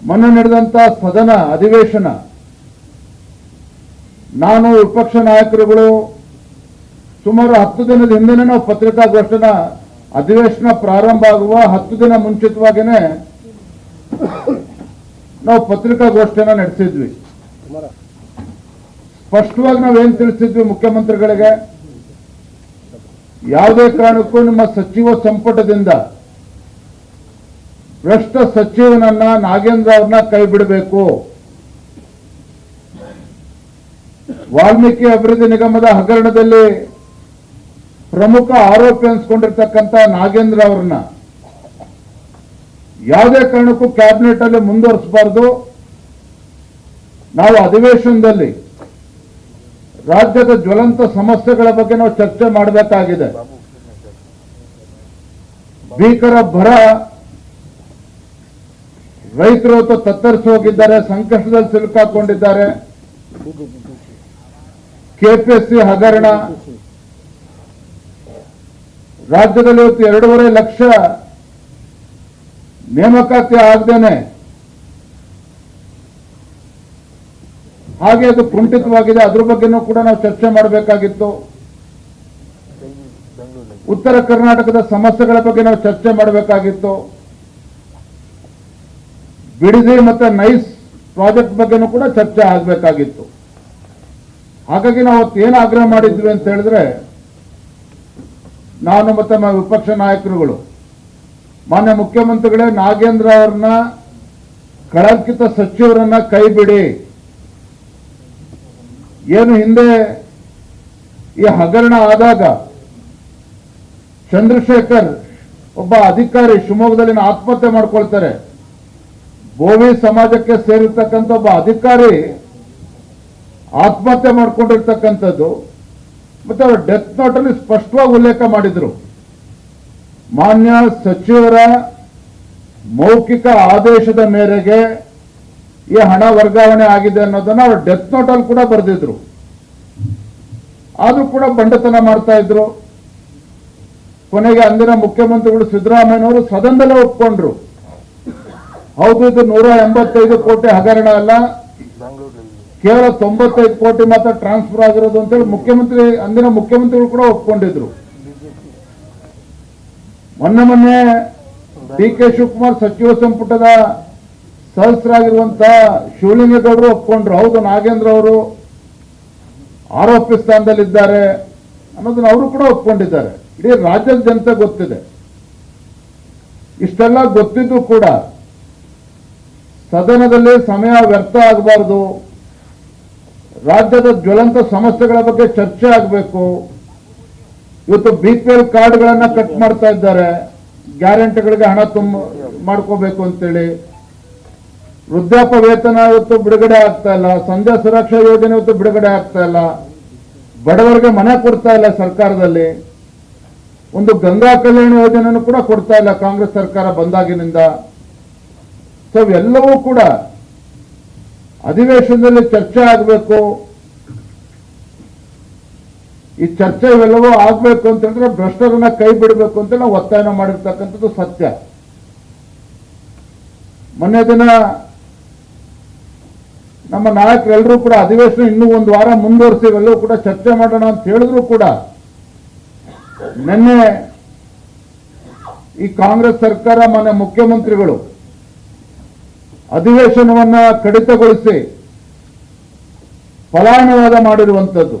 ಮೊನ್ನೆ ನಡೆದಂತ ಸದನ ಅಧಿವೇಶನ, ನಾನು ವಿಪಕ್ಷ ನಾಯಕರುಗಳು ಸುಮಾರು 10 ದಿನದ ಹಿಂದೆನೇ ನಾವು ಪತ್ರಿಕಾಗೋಷ್ಠಿನ ಅಧಿವೇಶನ ಪ್ರಾರಂಭ ಆಗುವ 10 ದಿನ ಮುಂಚಿತವಾಗಿಯೇ ನಾವು ಪತ್ರಿಕಾಗೋಷ್ಠಿಯನ್ನು ನಡೆಸಿದ್ವಿ. ಸ್ಪಷ್ಟವಾಗಿ ನಾವೇನು ತಿಳಿಸಿದ್ವಿ ಮುಖ್ಯಮಂತ್ರಿಗಳಿಗೆ, ಯಾವುದೇ ಕಾರಣಕ್ಕೂ ನಿಮ್ಮ ಸಚಿವ ಸಂಪುಟದಿಂದ ಭ್ರಷ್ಟ ಸಚಿವನನ್ನ ನಾಗೇಂದ್ರ ಅವ್ರನ್ನ ಕೈ ಬಿಡಬೇಕು. ವಾಲ್ಮೀಕಿ ಅಭಿವೃದ್ಧಿ ನಿಗಮದ ಹಗರಣದಲ್ಲಿ ಪ್ರಮುಖ ಆರೋಪಿ ಅನ್ಸ್ಕೊಂಡಿರ್ತಕ್ಕಂಥ ನಾಗೇಂದ್ರ ಅವ್ರನ್ನ ಯಾವುದೇ ಕಾರಣಕ್ಕೂ ಕ್ಯಾಬಿನೆಟ್ ಅಲ್ಲಿ ಮುಂದುವರಿಸಬಾರದು. ನಾವು ಅಧಿವೇಶನದಲ್ಲಿ ರಾಜ್ಯದ ಜ್ವಲಂತ ಸಮಸ್ಯೆಗಳ ಬಗ್ಗೆ ನಾವು ಚರ್ಚೆ ಮಾಡಬೇಕಾಗಿದೆ. ಭೀಕರ ಬರ, ರೈತರು ತತ್ತರಿಸಿ ಹೋಗಿದ್ದಾರೆ, ಸಂಕಷ್ಟದಲ್ಲಿ ಸಿಲುಕಾಕೊಂಡಿದ್ದಾರೆ. ಕೆಪಿಎಸ್ಸಿ ಹಗರಣ, ರಾಜ್ಯದಲ್ಲಿ ಇವತ್ತು 2.5 ಲಕ್ಷ ನೇಮಕಾತಿ ಆಗದೇನೆ ಹಾಗೆ ಅದು ಕುಂಠಿತವಾಗಿದೆ. ಅದ್ರ ಬಗ್ಗೆನೂ ಕೂಡ ನಾವು ಚರ್ಚೆ ಮಾಡಬೇಕಾಗಿತ್ತು. ಉತ್ತರ ಕರ್ನಾಟಕದ ಸಮಸ್ಯೆಗಳ ಬಗ್ಗೆ ನಾವು ಚರ್ಚೆ ಮಾಡಬೇಕಾಗಿತ್ತು. ಬಿಡಿಸಿ ಮತ್ತೆ ನೈಸ್ ಪ್ರಾಜೆಕ್ಟ್ ಬಗ್ಗೆನೂ ಕೂಡ ಚರ್ಚೆ ಆಗಬೇಕಾಗಿತ್ತು. ಹಾಗಾಗಿ ನಾವು ಏನು ಆಗ್ರಹ ಮಾಡಿದ್ವಿ ಅಂತ ಹೇಳಿದ್ರೆ, ನಾನು ಮತ್ತೆ ವಿಪಕ್ಷ ನಾಯಕರುಗಳು ಮಾನ್ಯ ಮುಖ್ಯಮಂತ್ರಿಗಳೇ, ನಾಗೇಂದ್ರ ಅವ್ರನ್ನ ಕಳಂಕಿತ ಸಚಿವರನ್ನ ಕೈ ಬಿಡಿ. ಏನು ಹಿಂದೆ ಈ ಹಗರಣ ಆದಾಗ ಚಂದ್ರಶೇಖರ್ ಒಬ್ಬ ಅಧಿಕಾರಿ ಶಿವಮೊಗ್ಗದಲ್ಲಿ ಆತ್ಮಹತ್ಯೆ ಮಾಡ್ಕೊಳ್ತಾರೆ. ಬೋವಿ ಸಮಾಜಕ್ಕೆ ಸೇರಿರ್ತಕ್ಕಂಥ ಒಬ್ಬ ಅಧಿಕಾರಿ ಆತ್ಮಹತ್ಯೆ ಮಾಡ್ಕೊಂಡಿರ್ತಕ್ಕಂಥದ್ದು. ಮತ್ತೆ ಅವರು ಡೆತ್ ನೋಟ್ ಅಲ್ಲಿ ಸ್ಪಷ್ಟವಾಗಿ ಉಲ್ಲೇಖ ಮಾಡಿದ್ರು, ಮಾನ್ಯ ಸಚಿವರ ಮೌಖಿಕ ಆದೇಶದ ಮೇರೆಗೆ ಈ ಹಣ ವರ್ಗಾವಣೆ ಆಗಿದೆ ಅನ್ನೋದನ್ನ ಅವರು ಡೆತ್ ನೋಟ್ ಅಲ್ಲಿ ಕೂಡ ಬರೆದಿದ್ರು. ಆದ್ರೂ ಕೂಡ ಬಂಡತನ ಮಾಡ್ತಾ ಇದ್ರು. ಕೊನೆಗೆ ಅಂದಿನ ಮುಖ್ಯಮಂತ್ರಿಗಳು ಸಿದ್ದರಾಮಯ್ಯನವರು ಸದನದಲ್ಲೇ ಒಪ್ಕೊಂಡ್ರು, ಹೌದು ಇದು 185 ಕೋಟಿ ಹಗರಣ ಅಲ್ಲ, ಕೇವಲ 95 ಕೋಟಿ ಮಾತ್ರ ಟ್ರಾನ್ಸ್ಫರ್ ಆಗಿರೋದು ಅಂತೇಳಿ ಅಂದಿನ ಮುಖ್ಯಮಂತ್ರಿಗಳು ಕೂಡ ಒಪ್ಕೊಂಡಿದ್ರು. ಮೊನ್ನೆ ಡಿ.ಕೆ. ಶಿವಕುಮಾರ್ ಸಚಿವ ಸಂಪುಟದ ಸದಸ್ಯರಾಗಿರುವಂತಹ ಶಿವಲಿಂಗೇಗೌಡರು ಒಪ್ಕೊಂಡ್ರು, ಹೌದು ನಾಗೇಂದ್ರ ಅವರು ಆರೋಪಿ ಸ್ಥಾನದಲ್ಲಿದ್ದಾರೆ ಅನ್ನೋದನ್ನ ಅವರು ಕೂಡ ಒಪ್ಕೊಂಡಿದ್ದಾರೆ. ಇಡೀ ರಾಜ್ಯದ ಜನತೆ ಗೊತ್ತಿದೆ. ಇಷ್ಟೆಲ್ಲ ಗೊತ್ತಿದ್ದು ಕೂಡ ಸದನದಲ್ಲಿ ಸಮಯ ವ್ಯರ್ಥ ಆಗಬಾರದು, ರಾಜ್ಯದ ಜ್ವಲಂತ ಸಮಸ್ಯೆಗಳ ಬಗ್ಗೆ ಚರ್ಚೆ ಆಗಬೇಕು. ಇವತ್ತು BPL ಕಾರ್ಡ್ಗಳನ್ನ ಕಟ್ ಮಾಡ್ತಾ ಇದ್ದಾರೆ, ಗ್ಯಾರಂಟಿಗಳಿಗೆ ಹಣ ಮಾಡ್ಕೋಬೇಕು ಅಂತೇಳಿ. ವೃದ್ಧಾಪ್ಯ ವೇತನ ಇವತ್ತು ಬಿಡುಗಡೆ ಆಗ್ತಾ ಇಲ್ಲ, ಸಂಧ್ಯಾ ಸುರಕ್ಷಾ ಯೋಜನೆ ಇವತ್ತು ಬಿಡುಗಡೆ ಆಗ್ತಾ ಇಲ್ಲ, ಬಡವರಿಗೆ ಮನೆ ಕೊಡ್ತಾ ಇಲ್ಲ ಸರ್ಕಾರದಲ್ಲಿ, ಒಂದು ಗಂಗಾ ಕಲ್ಯಾಣ ಯೋಜನೆಯನ್ನು ಕೂಡ ಕೊಡ್ತಾ ಇಲ್ಲ ಕಾಂಗ್ರೆಸ್ ಸರ್ಕಾರ ಬಂದಾಗಿನಿಂದ. ಸೊ ಎಲ್ಲವೂ ಕೂಡ ಅಧಿವೇಶನದಲ್ಲಿ ಚರ್ಚೆ ಆಗಬೇಕು. ಈ ಚರ್ಚೆ ಇವೆಲ್ಲವೂ ಆಗಬೇಕು ಅಂತ ಹೇಳಿದ್ರೆ ಭ್ರಷ್ಟರನ್ನ ಕೈ ಬಿಡಬೇಕು ಅಂತ ನಾವು ಒತ್ತಾಯ ಮಾಡಿರ್ತಕ್ಕಂಥದ್ದು ಸತ್ಯ. ಮೊನ್ನೆ ದಿನ ನಮ್ಮ ನಾಯಕರೆಲ್ಲರೂ ಕೂಡ ಅಧಿವೇಶನ ಇನ್ನೂ 1 ವಾರ ಮುಂದುವರಿಸಿ ಇವೆಲ್ಲವೂ ಕೂಡ ಚರ್ಚೆ ಮಾಡೋಣ ಅಂತ ಹೇಳಿದ್ರು ಕೂಡ ನಿನ್ನೆ ಈ ಕಾಂಗ್ರೆಸ್ ಸರ್ಕಾರ ಮಾನ್ಯ ಮುಖ್ಯಮಂತ್ರಿಗಳು ಅಧಿವೇಶನವನ್ನ ಕಡಿತಗೊಳಿಸಿ ಫಲಾನುವಾದ ಮಾಡಿರುವಂಥದ್ದು.